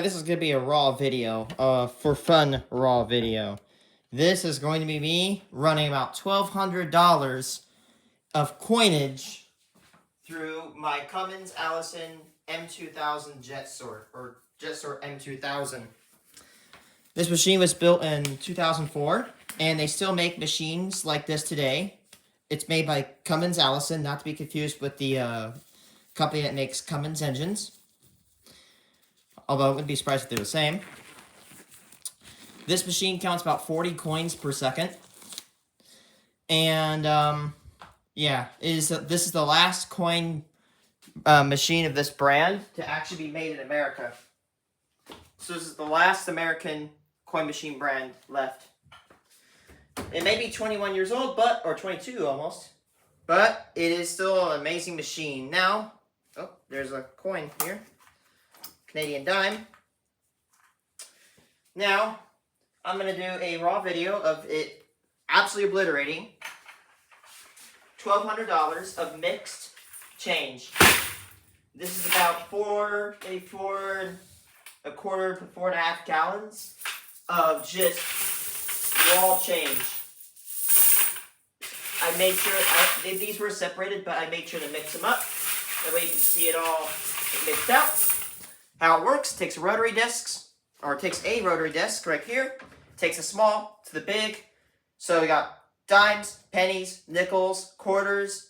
This is going to be a raw video, for fun raw video. This is going to be me running about $1,200 of coinage through my Cummins, Allison M2000 Jetsort, or Jetsort M2000. This machine was built in 2004, and they still make machines like this today. It's made by Cummins, Allison, not to be confused with the company that makes Cummins engines. Although I wouldn't be surprised if they're the same. This machine counts about 40 coins per second. And, yeah, this is the last coin machine of this brand to actually be made in America. So this is the last American coin machine brand left. It may be 21 years old, or 22 almost, but it is still an amazing machine. Now, oh, there's a coin here. Canadian dime. Now, I'm going to do a raw video of it absolutely obliterating $1,200 of mixed change. This is about maybe 4 1/4 to 4.5 gallons of just raw change. I made sure, these were separated, but I made sure to mix them up. That way you can see it all mixed out. How it works, takes rotary discs, or it takes a rotary disc right here, takes the small to the big. So we got dimes, pennies, nickels, quarters,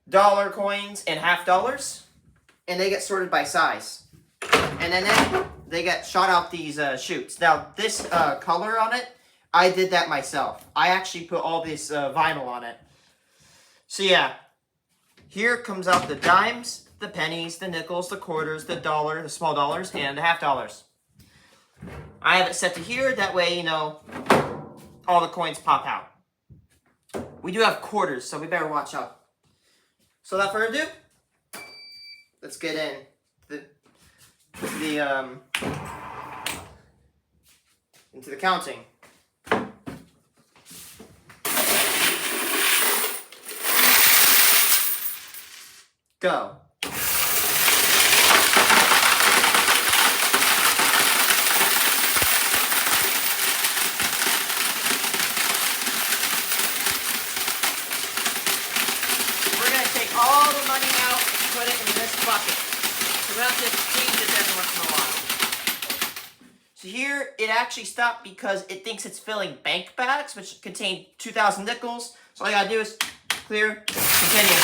dollar coins, and half dollars. And they get sorted by size. And then they get shot out these chutes. Now this color on it, I did that myself. I actually put all this vinyl on it. So yeah, here comes out the dimes, the pennies, the nickels, the quarters, the dollar, the small dollars, and the half dollars. I have it set to here, that way, you know, all the coins pop out. We do have quarters, so we better watch out. So without further ado, let's get into the counting. Go. All the money out and put it in this bucket. So we don't have to change it every once in a while. So here, it actually stopped because it thinks it's filling bank bags, which contain 2,000 nickels. So all you gotta do is clear, continue.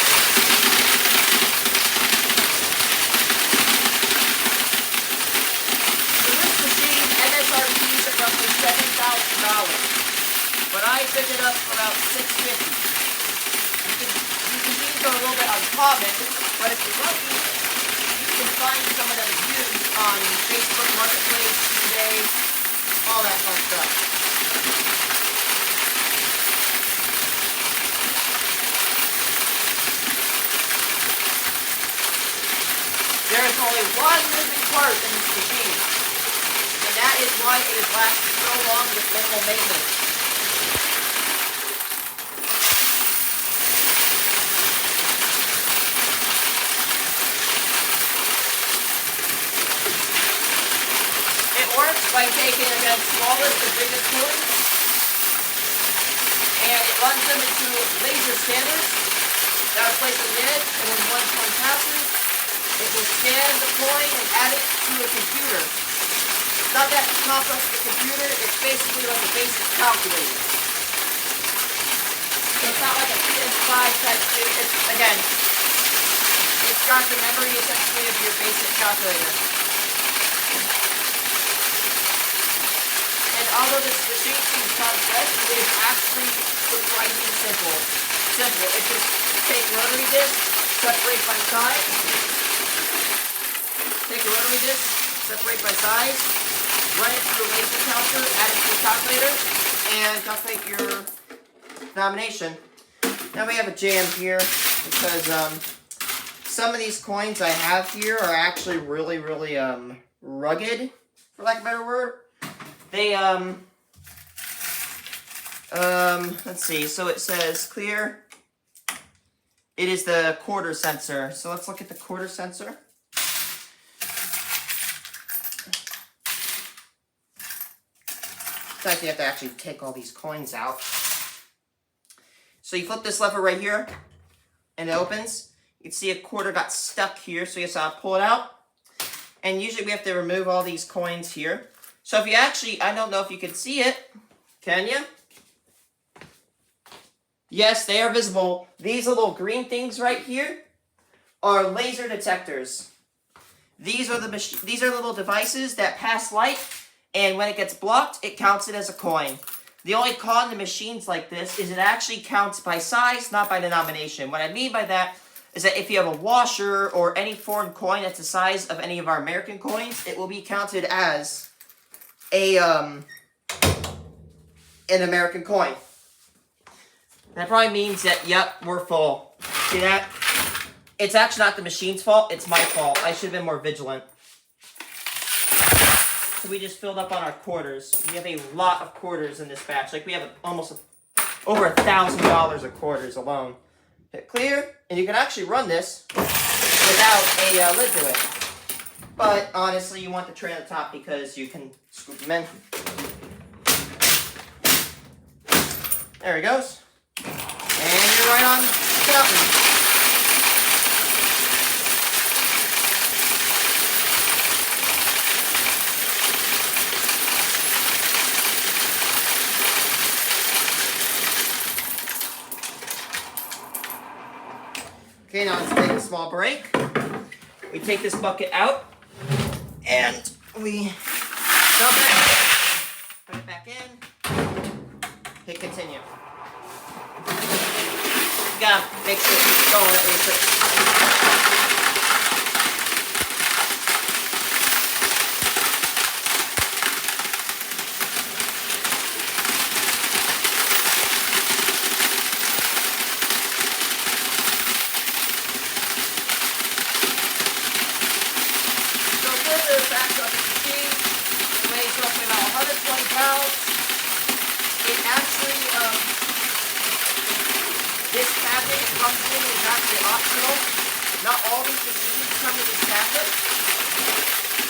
So this machine, MSRP is at roughly $7,000. But I picked it up for about $650. These are a little bit uncommon, but if you're lucky, you can find some of them used on Facebook Marketplace, eBay, all that fun stuff. There is only one moving part in this machine, and that is why it has lasted so long with minimal maintenance. By taking, again, smallest to biggest coins, and it runs them into laser scanners that are placed in the edge, and when one coin passes, it will scan the coin and add it to a computer. It's not that complex with a computer, it's basically like a basic calculator. So it's not like a PS5 type thing, it's got the memory essentially of your basic calculator. Although this machine seems complex, it is actually surprisingly simple. It just take rotary disc, separate by size. Take a rotary disc, separate by size, run it through a laser counter, add it to the calculator, and calculate your denomination. Now we have a jam here because some of these coins I have here are actually really, really rugged, for lack of a better word. They, let's see, so it says clear. It is the quarter sensor. So let's look at the quarter sensor. fact, you have to actually take all these coins out. So you flip this lever right here, and it opens. You can see a quarter got stuck here, so you just have to pull it out. And usually we have to remove all these coins here. So if you actually, I don't know if you can see it. Can you? Yes, they are visible. These little green things right here are laser detectors. These are little devices that pass light, and when it gets blocked, it counts it as a coin. The only con to machines like this is it actually counts by size, not by denomination. What I mean by that is that if you have a washer or any foreign coin that's the size of any of our American coins, it will be counted as an American coin. That probably means that, yep, we're full. See that? It's actually not the machine's fault, it's my fault. I should have been more vigilant. So we just filled up on our quarters. We have a lot of quarters in this batch. Like we have almost over $1,000 of quarters alone. Hit clear, and you can actually run this without a lid to it. But honestly, you want the tray on the top because you can scoop them in. There he goes. And you're right on counting. Okay, now let's take a small break. We take this bucket out, and we dump it, put it back in, hit continue. You gotta make sure it keeps going at least. This cabinet comes in is actually optional. Not all these machines come in this cabinet.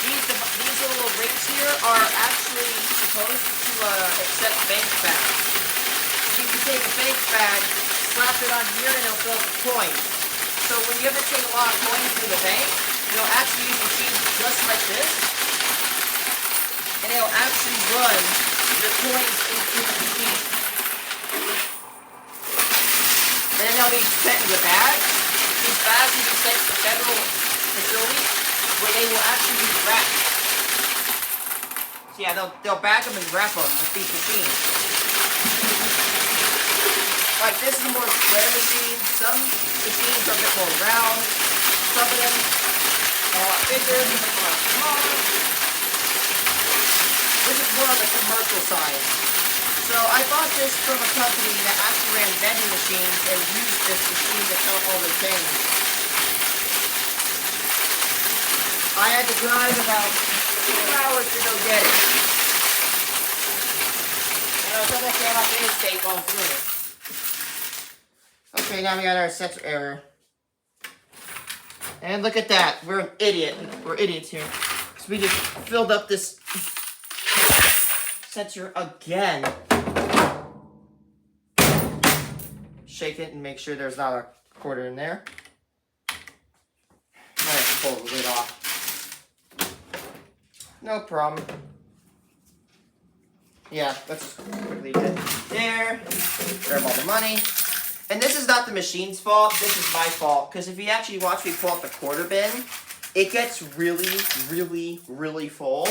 These little rings here are actually supposed to accept bank bags. You can take a bank bag, slap it on here, and it'll fill up with coins. So when you ever take a lot of coins to the bank, you'll actually use machines just like this, and it'll actually run your coins into the machine. And then they'll be sent in the bags. These bags will be sent to federal facilities where they will actually be wrapped. So yeah, they'll bag them and wrap them with these machines. Like this is a more square machine. Some machines are a bit more round. Some of them are a lot bigger, some of them are smaller. This is more on the commercial side. So I bought this from a company that actually ran vending machines and used this machine to count all their things. I had to drive about 2 hours to go get it. And I was going to say about the interstate while I'm doing it. Okay, now we got our sensor error. And look at that. We're an idiot. We're idiots here. So we just filled up this sensor again. Shake it and make sure there's not a quarter in there. I have to pull the lid off. No problem. Yeah, let's quickly get there. Grab all the money. And this is not the machine's fault. This is my fault. Because if you actually watch me pull out the quarter bin, it gets really, really, really full.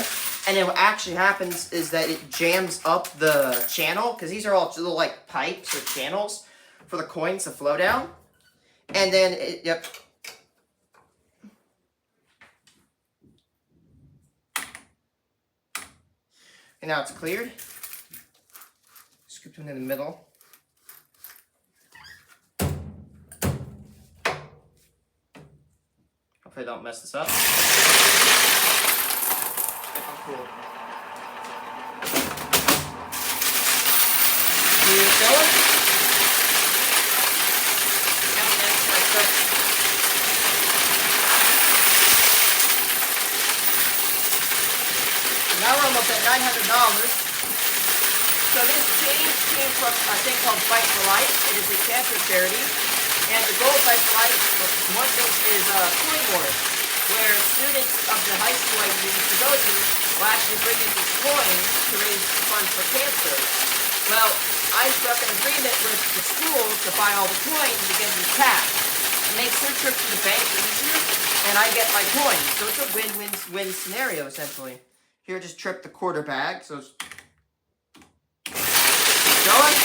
And then what actually happens is that it jams up the channel. Because these are all little like pipes or channels for the coins to flow down. And then, yep. And now it's cleared. Scoop them in the middle. Hopefully I don't mess this up. Cool. Keep going. Now we're almost at $900. So this change came from a thing called Fight for Life. It is a cancer charity. And the goal of Fight for Life, one thing is coin board, where students of the high school I used to go to will actually bring in these coins to raise funds for cancer. Well, I struck an agreement with the school to buy all the coins and give them cash. It makes their trip to the bank easier, and I get my coins. So it's a win-win-win scenario, essentially. Here, just trip the quarter bag, so it's going.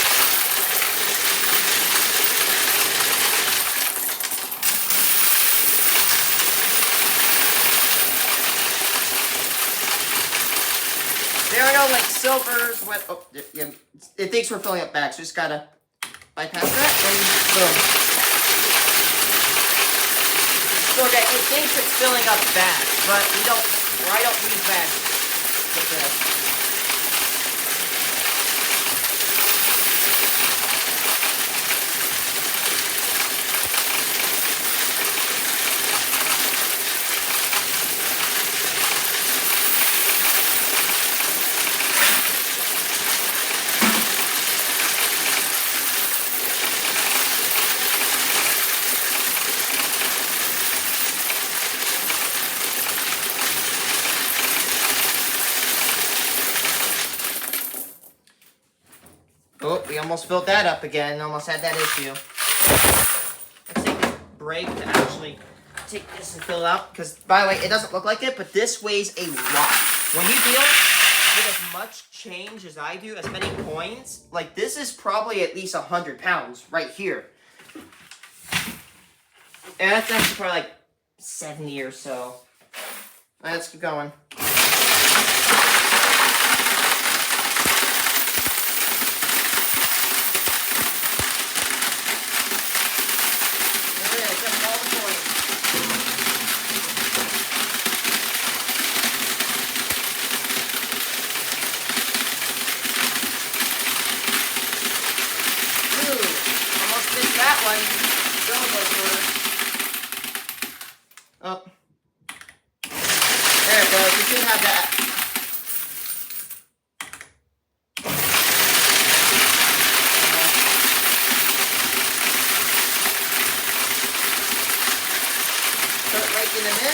There are no, like, silvers, what, oh, yeah, it thinks we're filling up bags, so just gotta bypass that, and boom. So, okay, it thinks it's filling up bags, but I don't use bags with this. Oh, we almost filled that up again. Almost had that issue. Let's take this break to actually take this and fill it out. Because, by the way, it doesn't look like it, but this weighs a lot. When you deal with as much change as I do, as many coins, like this is probably at least 100 pounds right here. And that's actually probably like 70 or so. All right, let's keep going. Oh. There it goes. We should have that. Start raking them in.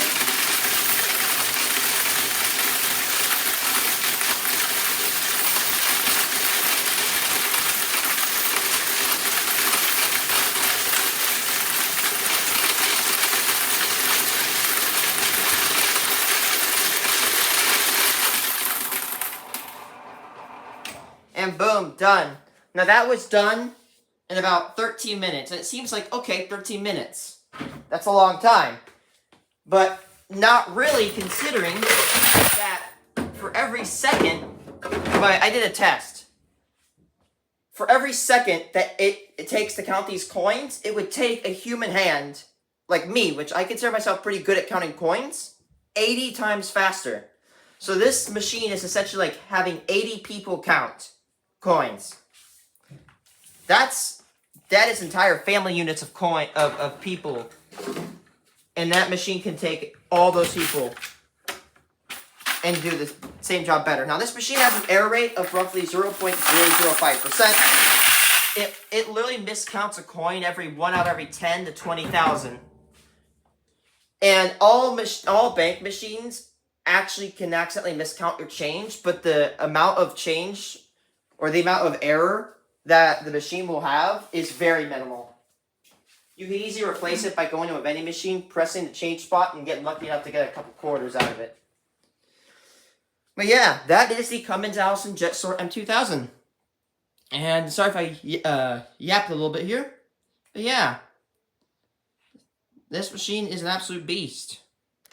And boom, done. Now that was done in about 13 minutes. And it seems like, okay, 13 minutes. That's a long time. But not really, considering that for every second, but I did a test. For every second that it takes to count these coins, it would take a human hand, like me, which I consider myself pretty good at counting coins, 80 times faster. So this machine is essentially like having 80 people count coins. That is entire family units of of people, and that machine can take all those people and do the same job better. Now this machine has an error rate of roughly 0.005%. It literally miscounts a coin every 1 out of every 10 to 20,000, and all bank machines actually can accidentally miscount your change, but the amount of change or the amount of error that the machine will have is very minimal. You can easily replace it by going to a vending machine, pressing the change spot, and getting lucky enough to get a couple quarters out of it. But yeah, that is the Cummins Allison Jetsort M2000. And sorry if I yapped a little bit here. But yeah, this machine is an absolute beast.